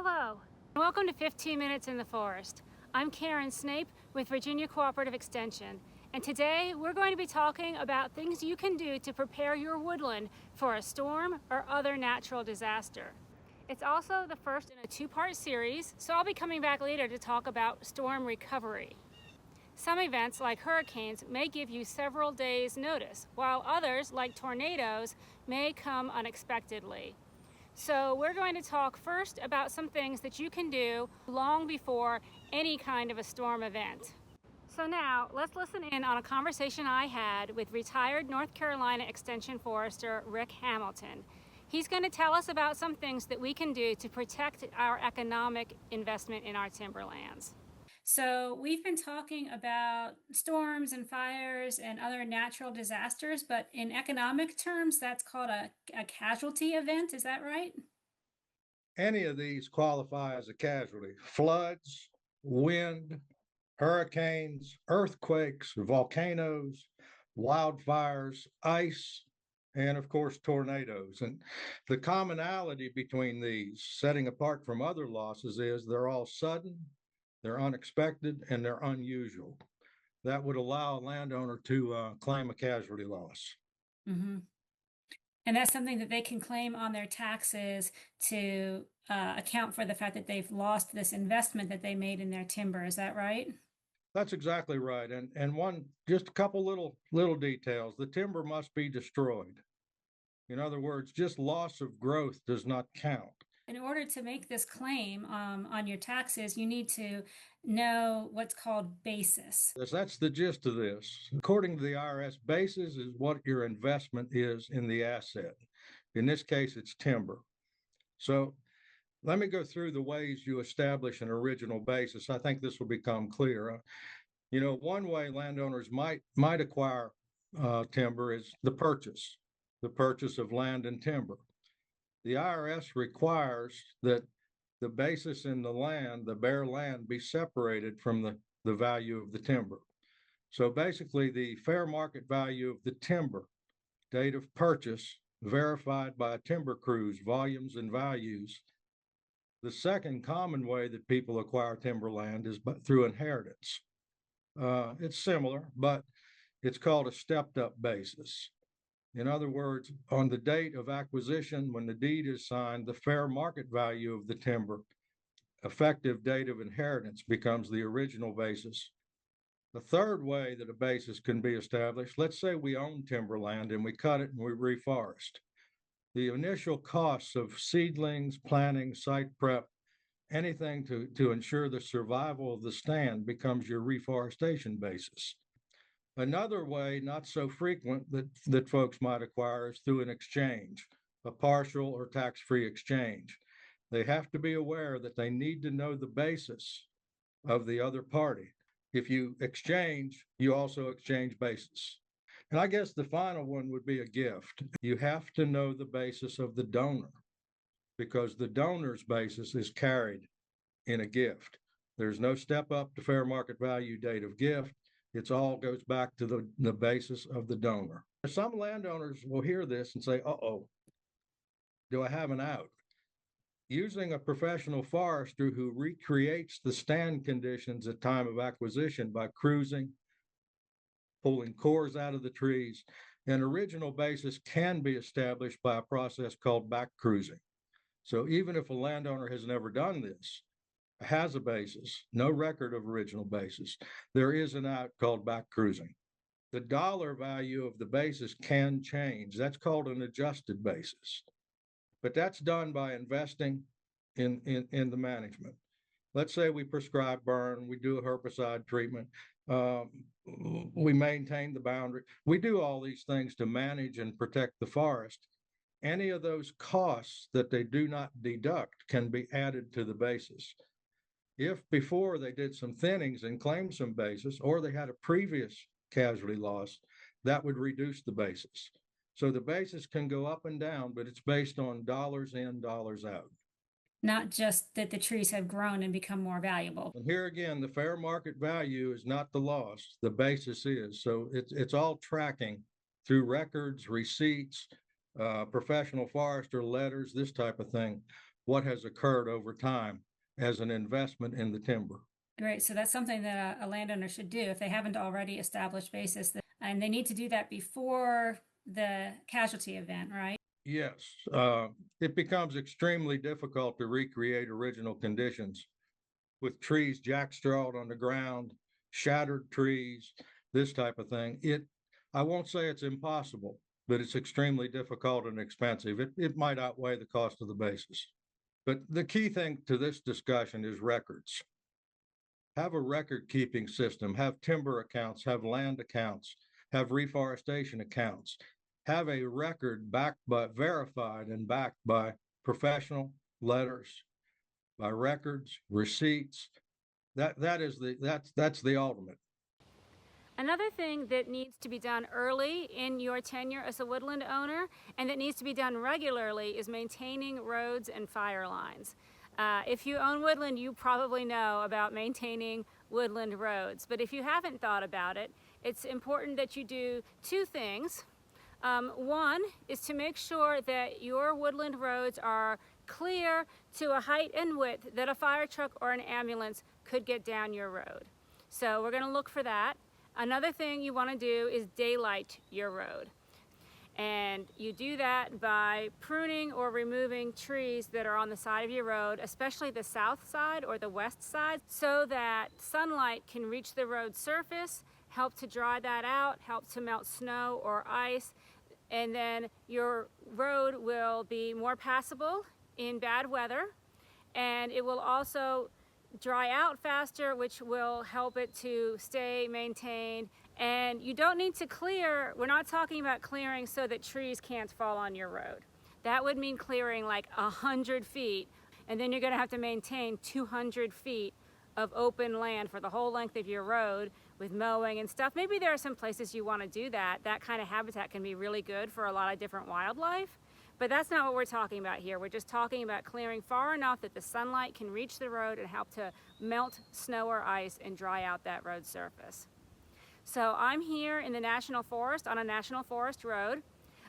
Hello, and welcome to 15 Minutes in the Forest. I'm Karen Snape with Virginia Cooperative Extension, and today we're going to be talking about things you can do to prepare your woodland for a storm or other natural disaster. It's also the first in a two-part series, so I'll be coming back later to talk about storm recovery. Some events, like hurricanes, may give you several days' notice, while others, like tornadoes, may come unexpectedly. So we're going to talk first about some things that you can do long before any kind of a storm event. So now let's listen in on a conversation I had with retired North Carolina Extension Forester Rick Hamilton. He's going to tell us about some things that we can do to protect our economic investment in our timberlands. So we've been talking about storms and fires and other natural disasters, but in economic terms, that's called a casualty event. Is that right? Any of these qualify as a casualty. Floods, wind, hurricanes, earthquakes, volcanoes, wildfires, ice, and of course, tornadoes. And the commonality between these, setting apart from other losses, is they're all sudden, they're unexpected, and they're unusual. That would allow a landowner to claim a casualty loss. Mm-hmm. And that's something that they can claim on their taxes to account for the fact that they've lost this investment that they made in their timber. Is that right? That's exactly right. And one, just a couple little details. The timber must be destroyed. In other words, just loss of growth does not count. In order to make this claim on your taxes, you need to know what's called basis. That's the gist of this. According to the IRS, basis is what your investment is in the asset. In this case, it's timber. So let me go through the ways you establish an original basis. I think this will become clear. One way landowners might acquire timber is the purchase of land and timber. The IRS requires that the basis in the land, the bare land, be separated from the value of the timber. So basically, the fair market value of the timber, date of purchase, verified by timber crews, volumes and values. The second common way that people acquire timberland is through inheritance. It's similar, but it's called a stepped up basis. In other words, on the date of acquisition, when the deed is signed, the fair market value of the timber, effective date of inheritance, becomes the original basis. The third way that a basis can be established, let's say we own timberland and we cut it and we reforest. The initial costs of seedlings, planting, site prep, anything to ensure the survival of the stand becomes your reforestation basis. Another way, not so frequent, that folks might acquire is through an exchange, a partial or tax-free exchange. They have to be aware that they need to know the basis of the other party. If you exchange, you also exchange basis. And I guess the final one would be a gift. You have to know the basis of the donor, because the donor's basis is carried in a gift. There's no step up to fair market value date of gift. It all goes back to the basis of the donor. Some landowners will hear this and say, uh-oh, do I have an out? Using a professional forester who recreates the stand conditions at time of acquisition by cruising, pulling cores out of the trees, an original basis can be established by a process called back cruising. So even if a landowner has never done this, has a basis, no record of original basis, there is an out called back cruising. The dollar value of the basis can change. That's called an adjusted basis. But that's done by investing in the management. Let's say we prescribe burn, we do a herbicide treatment, we maintain the boundary. We do all these things to manage and protect the forest. Any of those costs that they do not deduct can be added to the basis. If before they did some thinnings and claimed some basis, or they had a previous casualty loss, that would reduce the basis. So the basis can go up and down, but it's based on dollars in, dollars out. Not just that the trees have grown and become more valuable. And here again, the fair market value is not the loss, the basis is. So it's all tracking through records, receipts, professional forester letters, this type of thing. what has occurred over time as an investment in the timber. Great. So that's something that a landowner should do if they haven't already established basis. And they need to do that before the casualty event, right? Yes, it becomes extremely difficult to recreate original conditions with trees jackstrawed on the ground, shattered trees, this type of thing. I won't say it's impossible, but it's extremely difficult and expensive. It might outweigh the cost of the basis. But the key thing to this discussion is records. Have a record keeping system, have timber accounts, have land accounts, have reforestation accounts, have a record backed by verified and backed by professional letters, by records, receipts. That's the ultimate. Another thing that needs to be done early in your tenure as a woodland owner, and that needs to be done regularly, is maintaining roads and fire lines. If you own woodland, you probably know about maintaining woodland roads. But if you haven't thought about it, it's important that you do two things. One is to make sure that your woodland roads are clear to a height and width that a fire truck or an ambulance could get down your road. So we're going to look for that. Another thing you want to do is daylight your road. And you do that by pruning or removing trees that are on the side of your road, especially the south side or the west side, so that sunlight can reach the road surface, help to dry that out, help to melt snow or ice, and then your road will be more passable in bad weather, and it will also dry out faster, which will help it to stay maintained. And you don't need to clear, we're not talking about clearing so that trees can't fall on your road. That would mean clearing like 100 feet, and then you're gonna have to maintain 200 feet of open land for the whole length of your road with mowing and stuff. Maybe there are some places you wanna do that. That kind of habitat can be really good for a lot of different wildlife. But that's not what we're talking about here. We're just talking about clearing far enough that the sunlight can reach the road and help to melt snow or ice and dry out that road surface. So I'm here in the National Forest on a National Forest road.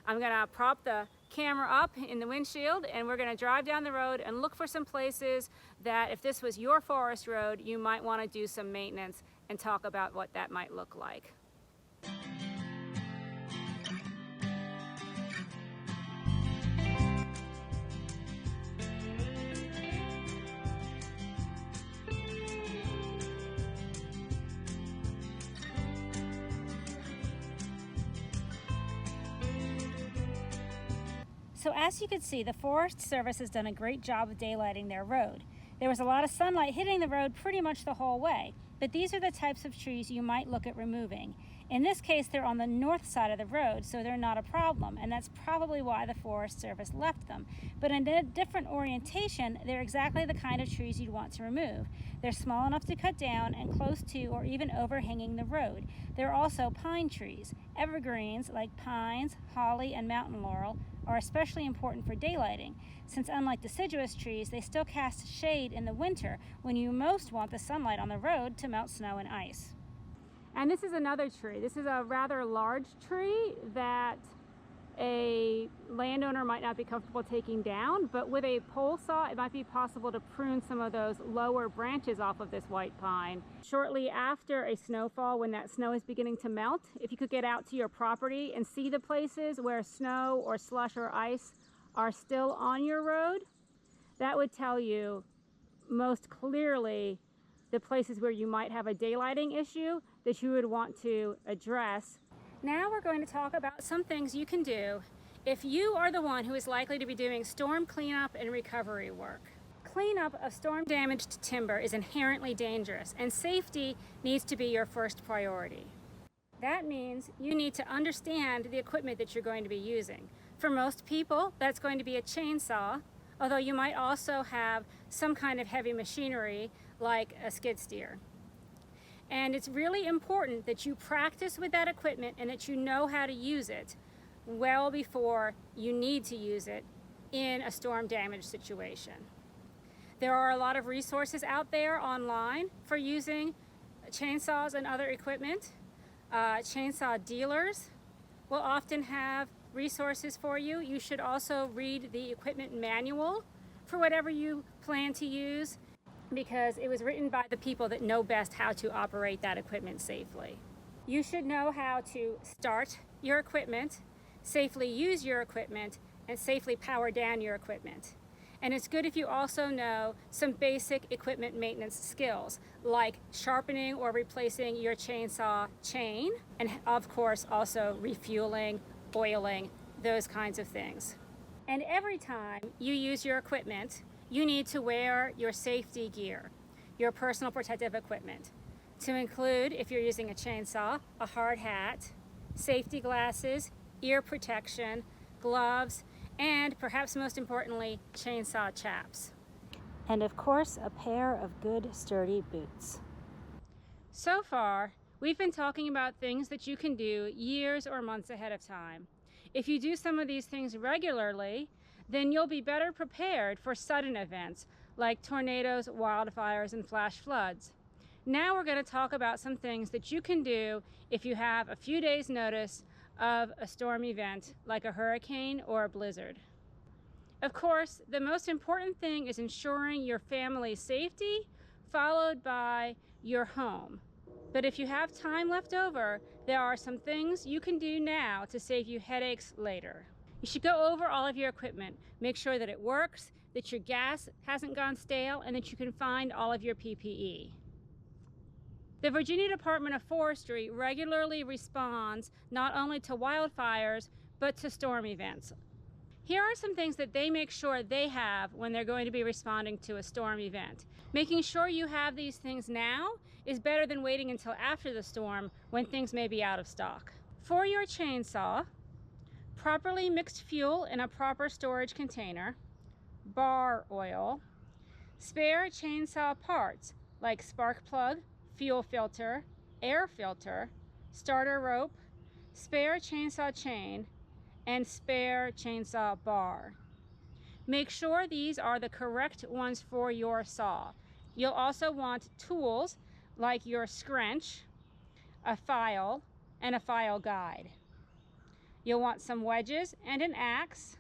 I'm gonna prop the camera up in the windshield and we're gonna drive down the road and look for some places that, if this was your forest road, you might wanna do some maintenance and talk about what that might look like. So as you can see, the Forest Service has done a great job of daylighting their road. There was a lot of sunlight hitting the road pretty much the whole way, but these are the types of trees you might look at removing. In this case, they're on the north side of the road, so they're not a problem, and that's probably why the Forest Service left them. But in a different orientation, they're exactly the kind of trees you'd want to remove. They're small enough to cut down and close to or even overhanging the road. They're also pine trees. Evergreens like pines, holly, and mountain laurel are especially important for daylighting, since unlike deciduous trees, they still cast shade in the winter when you most want the sunlight on the road to melt snow and ice. And this is another tree. This is a rather large tree that a landowner might not be comfortable taking down, but with a pole saw, it might be possible to prune some of those lower branches off of this white pine. Shortly after a snowfall, when that snow is beginning to melt, if you could get out to your property and see the places where snow or slush or ice are still on your road, that would tell you most clearly the places where you might have a daylighting issue that you would want to address. Now we're going to talk about some things you can do if you are the one who is likely to be doing storm cleanup and recovery work. Cleanup of storm damaged timber is inherently dangerous, and safety needs to be your first priority. That means you need to understand the equipment that you're going to be using. For most people, that's going to be a chainsaw, although you might also have some kind of heavy machinery like a skid steer. And it's really important that you practice with that equipment and that you know how to use it well before you need to use it in a storm damage situation. There are a lot of resources out there online for using chainsaws and other equipment. Chainsaw dealers will often have resources for you. You should also read the equipment manual for whatever you plan to use, because it was written by the people that know best how to operate that equipment safely. You should know how to start your equipment, safely use your equipment, and safely power down your equipment. And it's good if you also know some basic equipment maintenance skills, like sharpening or replacing your chainsaw chain, and of course also refueling, oiling, those kinds of things. And every time you use your equipment, you need to wear your safety gear, your personal protective equipment, to include, if you're using a chainsaw, a hard hat, safety glasses, ear protection, gloves, and perhaps most importantly, chainsaw chaps. And of course, a pair of good sturdy boots. So far, we've been talking about things that you can do years or months ahead of time. If you do some of these things regularly, then you'll be better prepared for sudden events like tornadoes, wildfires, and flash floods. Now we're going to talk about some things that you can do if you have a few days' notice of a storm event like a hurricane or a blizzard. Of course, the most important thing is ensuring your family's safety, followed by your home. But if you have time left over, there are some things you can do now to save you headaches later. You should go over all of your equipment. Make sure that it works, that your gas hasn't gone stale, and that you can find all of your PPE. The Virginia Department of Forestry regularly responds not only to wildfires, but to storm events. Here are some things that they make sure they have when they're going to be responding to a storm event. Making sure you have these things now is better than waiting until after the storm when things may be out of stock. For your chainsaw, properly mixed fuel in a proper storage container, bar oil, spare chainsaw parts like spark plug, fuel filter, air filter, starter rope, spare chainsaw chain, and spare chainsaw bar. Make sure these are the correct ones for your saw. You'll also want tools like your scrunch, a file, and a file guide. You'll want some wedges and an axe,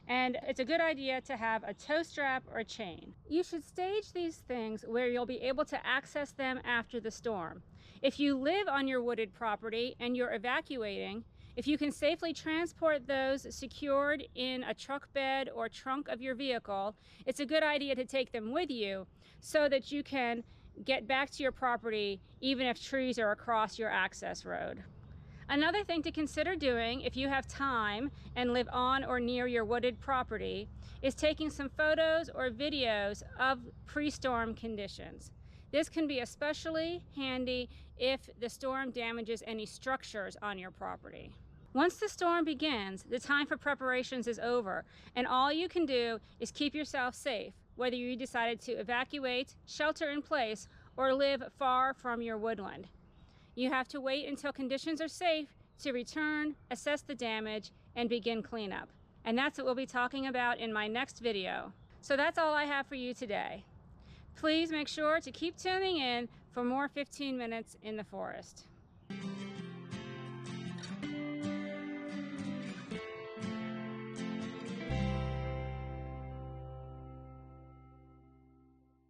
and it's a good idea to have a tow strap or chain. You should stage these things where you'll be able to access them after the storm. If you live on your wooded property and you're evacuating, if you can safely transport those secured in a truck bed or trunk of your vehicle, it's a good idea to take them with you so that you can get back to your property even if trees are across your access road. Another thing to consider doing if you have time and live on or near your wooded property is taking some photos or videos of pre-storm conditions. This can be especially handy if the storm damages any structures on your property. Once the storm begins, the time for preparations is over, and all you can do is keep yourself safe, whether you decided to evacuate, shelter in place, or live far from your woodland. You have to wait until conditions are safe to return, assess the damage, and begin cleanup. And that's what we'll be talking about in my next video. So that's all I have for you today. Please make sure to keep tuning in for more 15 Minutes in the Forest.